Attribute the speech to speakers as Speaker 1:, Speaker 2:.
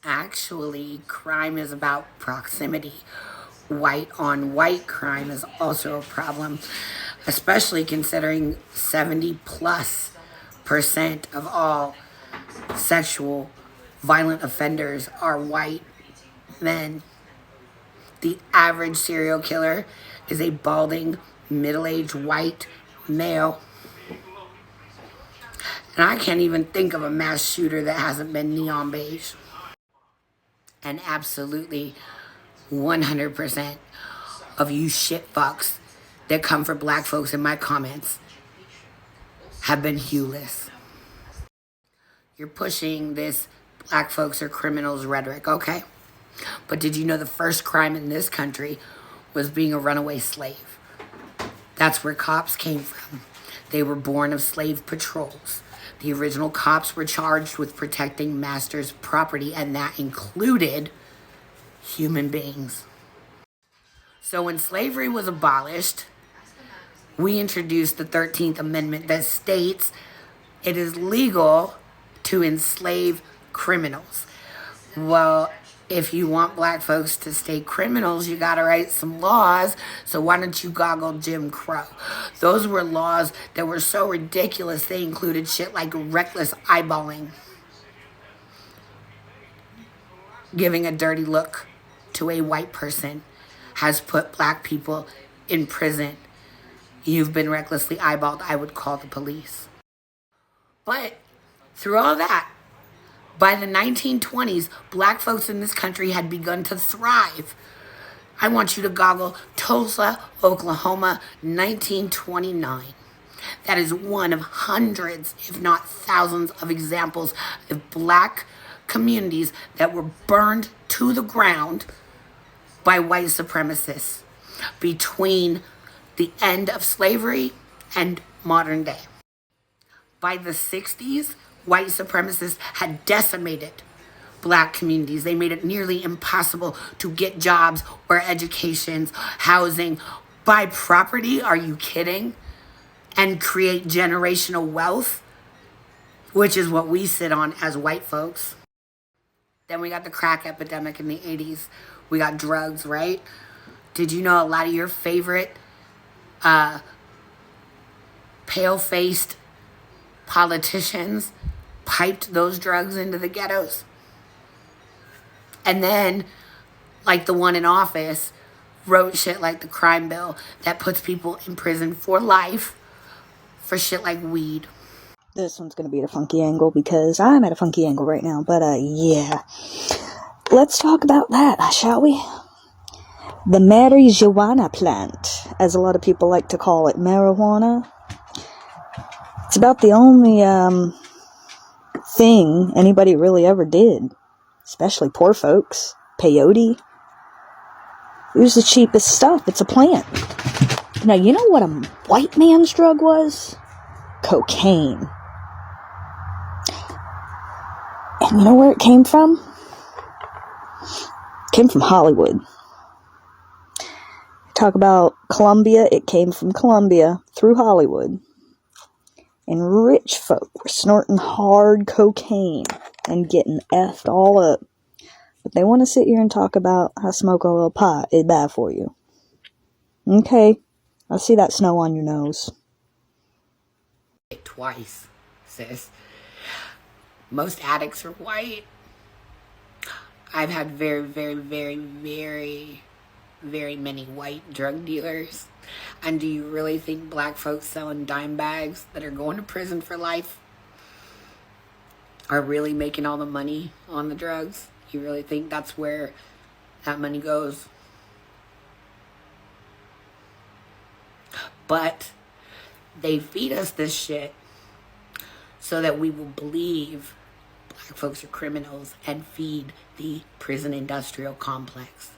Speaker 1: Actually, crime is about proximity. White on white crime is also a problem, especially considering 70+% of all sexual violent offenders are white men. The average serial killer is a balding, middle-aged white male. And I can't even think of a mass shooter that hasn't been neon beige. And absolutely 100% of you shit fucks that come for black folks in my comments have been hueless. You're pushing this black folks are criminals rhetoric, okay? But did you know the first crime in this country was being a runaway slave? That's where cops came from. They were born of slave patrols. The original cops were charged with protecting masters' property, and that included human beings. So when slavery was abolished, we introduced the 13th Amendment that states it is legal to enslave criminals. Well, if you want black folks to stay criminals, you gotta write some laws. So why don't you goggle Jim Crow? Those were laws that were so ridiculous they included shit like reckless eyeballing, giving a dirty look to a white person has put black people in prison. You've been recklessly eyeballed, I would call the police. But through all that, by the 1920s, black folks in this country had begun to thrive. I want you to goggle Tulsa, Oklahoma, 1929. That is one of hundreds, if not thousands, of examples of black communities that were burned to the ground by white supremacists between the end of slavery and modern day. By the 60s, white supremacists had decimated black communities. They made it nearly impossible to get jobs or educations, housing, buy property, are you kidding? And create generational wealth, which is what we sit on as white folks. Then we got the crack epidemic in the 80s. We got drugs, right? Did you know a lot of your favorite pale-faced politicians piped those drugs into the ghettos? And then, like the one in office, wrote shit like the crime bill that puts people in prison for life for shit like weed.
Speaker 2: This one's going to be at a funky angle because I'm at a funky angle right now. But, yeah. Let's talk about that, shall we? The marijuana plant, as a lot of people like to call it, marijuana. It's about the only thing anybody really ever did, especially poor folks. Peyote. It was the cheapest stuff. It's a plant. Now, you know what a white man's drug was? Cocaine. And you know where it came from? It came from Hollywood. Talk about Colombia. It came from Colombia through Hollywood. And rich folk were snorting hard cocaine and getting effed all up. But they want to sit here and talk about how smoking a little pot is bad for you. Okay, I see that snow on your nose.
Speaker 1: Twice, sis. Most addicts are white. I've had very, very, very, very, very many white drug dealers. And do you really think black folks selling dime bags that are going to prison for life are really making all the money on the drugs? You really think that's where that money goes? But they feed us this shit so that we will believe black folks are criminals and feed the prison industrial complex.